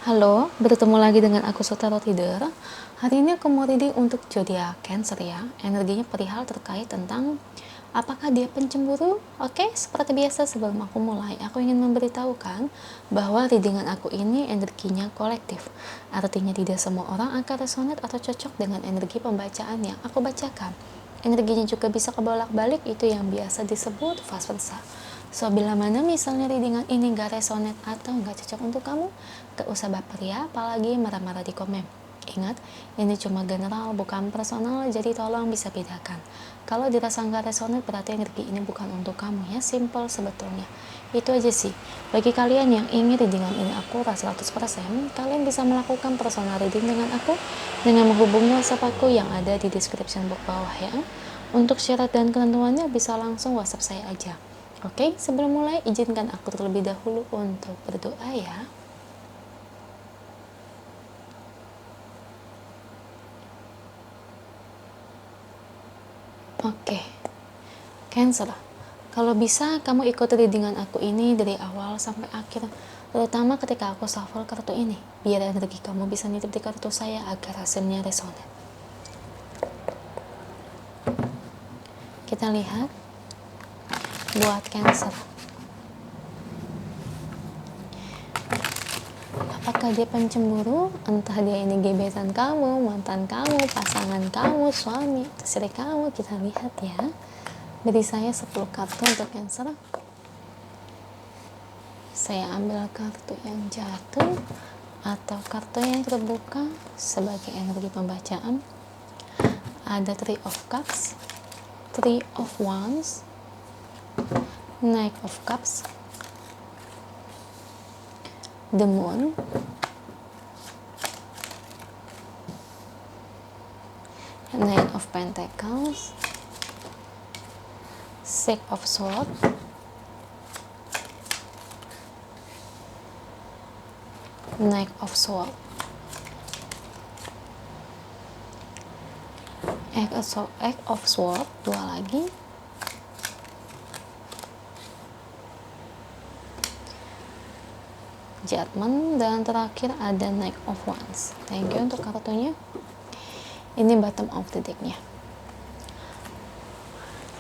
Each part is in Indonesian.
Halo, bertemu lagi dengan aku Sutaro Tider. Hari ini aku mau reading untuk zodiak Cancer ya. Energinya perihal terkait tentang apakah dia pencemburu? Oke, seperti biasa sebelum aku mulai, aku ingin memberitahukan bahwa readingan aku ini energinya kolektif. Artinya tidak semua orang akan resonate atau cocok dengan energi pembacaan yang aku bacakan. Energinya juga bisa kebolak-balik, itu yang biasa disebut vice versa. So, bila mana misalnya readingan ini gak resonate atau gak cocok untuk kamu, gak usah baper ya, apalagi marah-marah di komen. Ingat, ini cuma general, bukan personal, jadi tolong bisa bedakan. Kalau dirasa gak resonate, berarti energi ini bukan untuk kamu ya, simple sebetulnya. Itu aja sih. Bagi kalian yang ingin readingan ini akurat 100%, kalian bisa melakukan personal reading dengan aku dengan menghubungi WhatsApp aku yang ada di description box bawah ya. Untuk syarat dan ketentuannya bisa langsung WhatsApp saya aja. Oke, sebelum mulai, izinkan aku terlebih dahulu untuk berdoa ya. Oke, Cancer, kalau bisa kamu ikut readingan aku ini dari awal sampai akhir, terutama ketika aku shuffle kartu ini, biar energi kamu bisa nitip di kartu saya agar hasilnya resonate. Kita lihat buat Cancer. Apakah dia pencemburu? Entah dia ini gebetan kamu, mantan kamu, pasangan kamu, suami, istri kamu. Kita lihat ya. Beri saya 10 kartu untuk Cancer. Saya ambil kartu yang jatuh atau kartu yang terbuka sebagai energi pembacaan. Ada Three of Cups, Three of Wands, Knight of Cups, The Moon, Knight of Pentacles, Six of Swords, Knight of Swords, Eight of Swords, dua lagi, Judgment, dan terakhir ada Knight of Wands. Thank you untuk kartunya. Ini bottom of the decknya.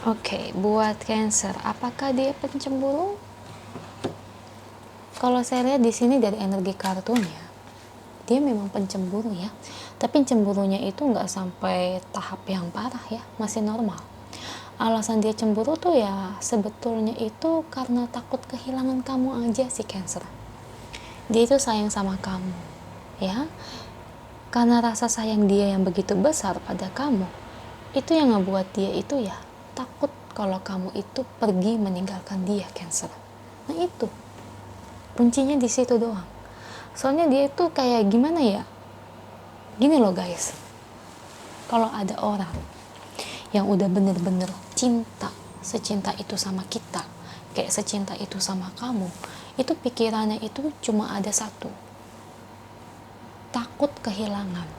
Oke, buat Cancer, apakah dia pencemburu? Kalau saya lihat di sini dari energi kartunya, dia memang pencemburu ya. Tapi cemburunya itu nggak sampai tahap yang parah ya, masih normal. Alasan dia cemburu tuh ya sebetulnya itu karena takut kehilangan kamu aja sih Cancer. Dia itu sayang sama kamu ya, karena rasa sayang dia yang begitu besar pada kamu, itu yang ngebuat dia itu ya takut kalau kamu itu pergi meninggalkan dia Cancer. Nah itu kuncinya di situ doang. Soalnya dia itu kayak gimana ya, gini loh guys, kalau ada orang yang udah bener-bener cinta, secinta itu sama kita, kayak secinta itu sama kamu, itu pikirannya itu cuma ada satu, takut kehilangan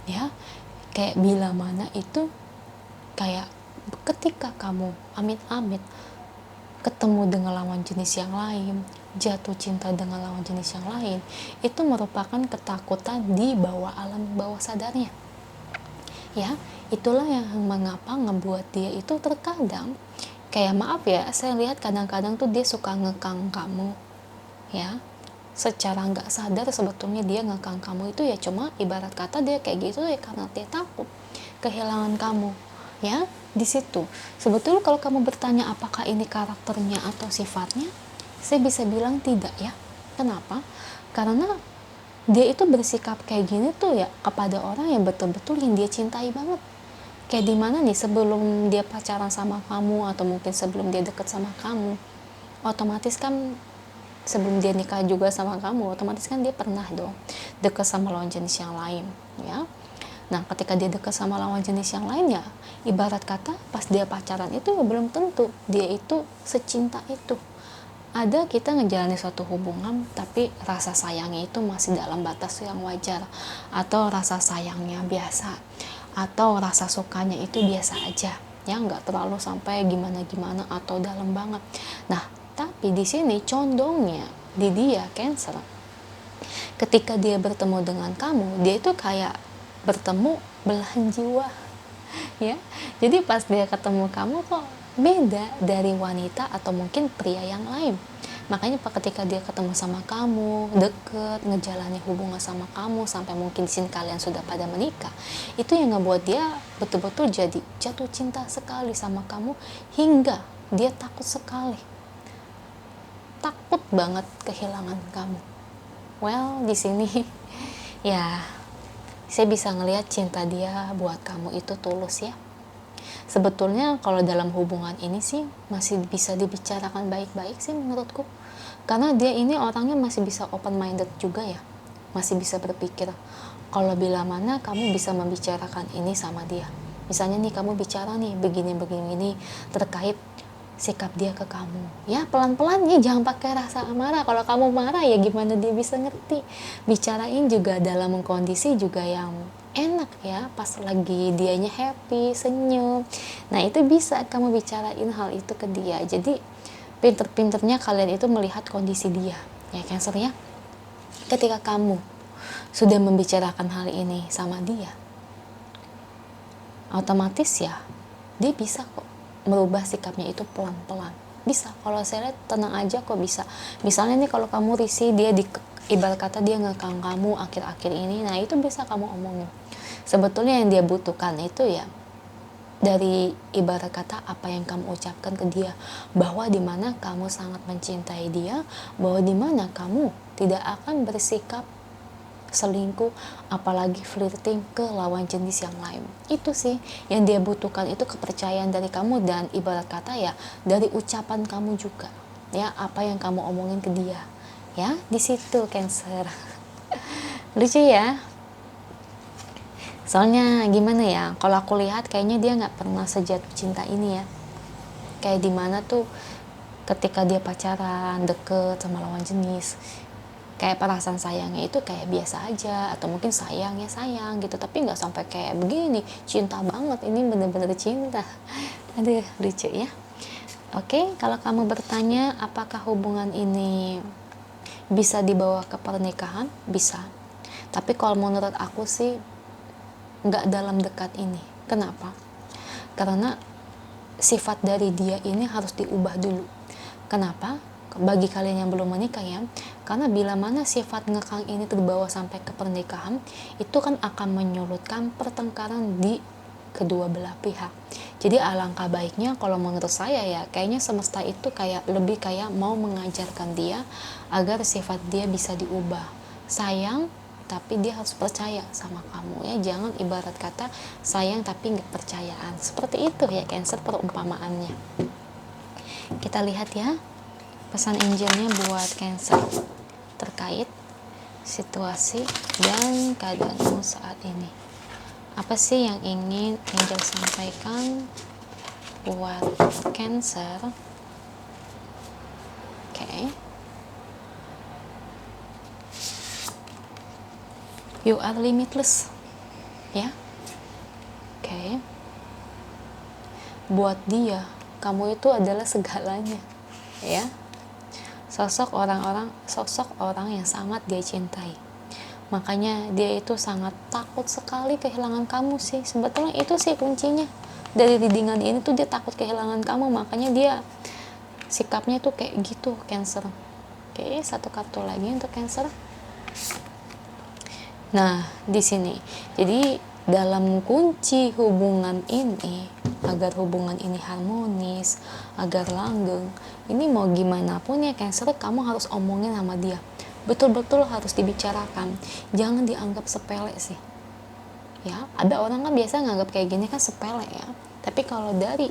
ya. Kayak bila mana itu kayak ketika kamu amit-amit ketemu dengan lawan jenis yang lain, jatuh cinta dengan lawan jenis yang lain, itu merupakan ketakutan di bawah alam bawah sadarnya ya. Itulah yang mengapa ngebuat dia itu terkadang kayak, maaf ya, saya lihat kadang-kadang tuh dia suka ngekang kamu ya, secara nggak sadar sebetulnya dia ngekang kamu itu ya cuma ibarat kata dia kayak gitu ya karena dia takut kehilangan kamu ya. Di situ sebetulnya kalau kamu bertanya apakah ini karakternya atau sifatnya, saya bisa bilang tidak ya. Kenapa? Karena dia itu bersikap kayak gini tuh ya kepada orang yang betul-betul yang dia cintai banget. Kayak dimana nih, sebelum dia pacaran sama kamu atau mungkin sebelum dia deket sama kamu, otomatis kan sebelum dia nikah juga sama kamu, otomatis kan dia pernah dong deket sama lawan jenis yang lain ya. Nah ketika dia deket sama lawan jenis yang lain ya, ibarat kata pas dia pacaran itu ya belum tentu dia itu secinta itu. Ada kita ngejalanin suatu hubungan tapi rasa sayangnya itu masih dalam batas yang wajar, atau rasa sayangnya biasa, atau rasa sukanya itu biasa aja ya, nggak terlalu sampai gimana-gimana atau dalam banget. Nah tapi di sini condongnya di dia Cancer, Ketika dia bertemu dengan kamu, dia itu kayak bertemu belahan jiwa, ya. Jadi pas dia ketemu kamu kok beda dari wanita atau mungkin pria yang lain. Makanya ketika dia ketemu sama kamu, deket, ngejalani hubungan sama kamu, sampai mungkin di sini kalian sudah pada menikah, itu yang ngebuat dia betul-betul jadi jatuh cinta sekali sama kamu, hingga dia takut sekali, takut banget kehilangan kamu. Well, di sini ya saya bisa ngelihat cinta dia buat kamu itu tulus ya. Sebetulnya kalau dalam hubungan ini sih masih bisa dibicarakan baik-baik sih menurutku. Karena dia ini orangnya masih bisa open minded juga ya. Masih bisa berpikir kalau bila mana kamu bisa membicarakan ini sama dia. Misalnya nih kamu bicara nih begini-begini terkait sikap dia ke kamu. Ya pelan-pelan ya, jangan pakai rasa marah. Kalau kamu marah ya gimana dia bisa ngerti. Bicarain juga dalam kondisi juga yang enak ya, pas lagi dianya happy, senyum. Nah itu bisa kamu bicarain hal itu ke dia. Jadi pinter-pinternya kalian itu melihat kondisi dia. Ya Cancer ya. Ketika kamu sudah membicarakan hal ini sama dia, otomatis ya dia bisa kok merubah sikapnya itu pelan-pelan. Bisa, kalau saya lihat tenang aja kok bisa. Misalnya nih kalau kamu risih, dia ibarat kata dia ngekang kamu akhir-akhir ini, nah itu bisa kamu omongin. Sebetulnya yang dia butuhkan itu ya dari ibarat kata apa yang kamu ucapkan ke dia, bahwa dimana kamu sangat mencintai dia, bahwa dimana kamu tidak akan bersikap selingkuh apalagi flirting ke lawan jenis yang lain. Itu sih yang dia butuhkan, itu kepercayaan dari kamu, dan ibarat kata ya dari ucapan kamu juga ya, apa yang kamu omongin ke dia ya. Di situ Cancer. Lucu ya, soalnya gimana ya, kalau aku lihat kayaknya dia nggak pernah sejatuh cinta ini ya. Kayak dimana tuh ketika dia pacaran deket sama lawan jenis, kayak perasaan sayangnya itu kayak biasa aja, atau mungkin sayang ya sayang gitu, tapi nggak sampai kayak begini cinta banget, ini bener-bener cinta. Aduh lucu ya. Oke, kalau kamu bertanya apakah hubungan ini bisa dibawa ke pernikahan, bisa. Tapi kalau menurut aku sih nggak dalam dekat ini. Kenapa? Karena sifat dari dia ini harus diubah dulu. Kenapa? Bagi kalian yang belum menikah ya, karena bila mana sifat ngekang ini terbawa sampai ke pernikahan, itu kan akan menyulitkan pertengkaran di kedua belah pihak. Jadi alangkah baiknya kalau menurut saya ya, kayaknya semesta itu kayak lebih kayak mau mengajarkan dia agar sifat dia bisa diubah. Sayang tapi dia harus percaya sama kamu ya, jangan ibarat kata sayang tapi nggak percayaan. Seperti itu ya Cancer perumpamaannya. Kita lihat ya pesan angelnya buat Cancer terkait situasi dan keadaanmu saat ini. Apa sih yang ingin angel sampaikan buat Cancer? Oke. You are limitless ya. Oke. Buat dia kamu itu adalah segalanya ya. Sosok orang yang sangat dia cintai. Makanya dia itu sangat takut sekali kehilangan kamu sih. Sebetulnya itu sih kuncinya. Dari readingan ini tuh dia takut kehilangan kamu, makanya dia sikapnya tuh kayak gitu Cancer. Oke, satu kartu lagi untuk Cancer. Nah, di sini. Jadi dalam kunci hubungan ini, agar hubungan ini harmonis, agar langgeng, ini mau gimana pun ya Cancer, kamu harus omongin sama dia. Betul-betul harus dibicarakan. Jangan dianggap sepele sih. Ya, ada orang kan biasa nganggap kayak gini kan sepele ya. Tapi kalau dari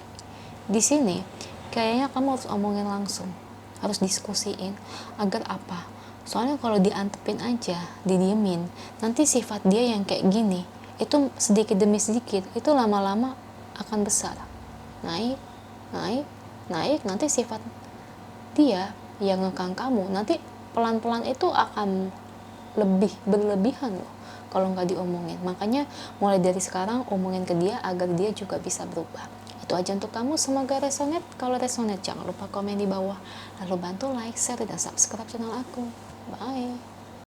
di sini, kayaknya kamu harus omongin langsung. Harus diskusiin agar apa? Soalnya kalau diantepin aja, didiemin, nanti sifat dia yang kayak gini itu sedikit demi sedikit itu lama-lama akan besar, naik, nanti sifat dia yang ngekang kamu nanti pelan-pelan itu akan lebih berlebihan loh kalau nggak diomongin. Makanya mulai dari sekarang omongin ke dia agar dia juga bisa berubah. Itu aja untuk kamu, semoga resonate. Kalau resonate jangan lupa komen di bawah, lalu bantu like, share, dan subscribe channel aku. Bye.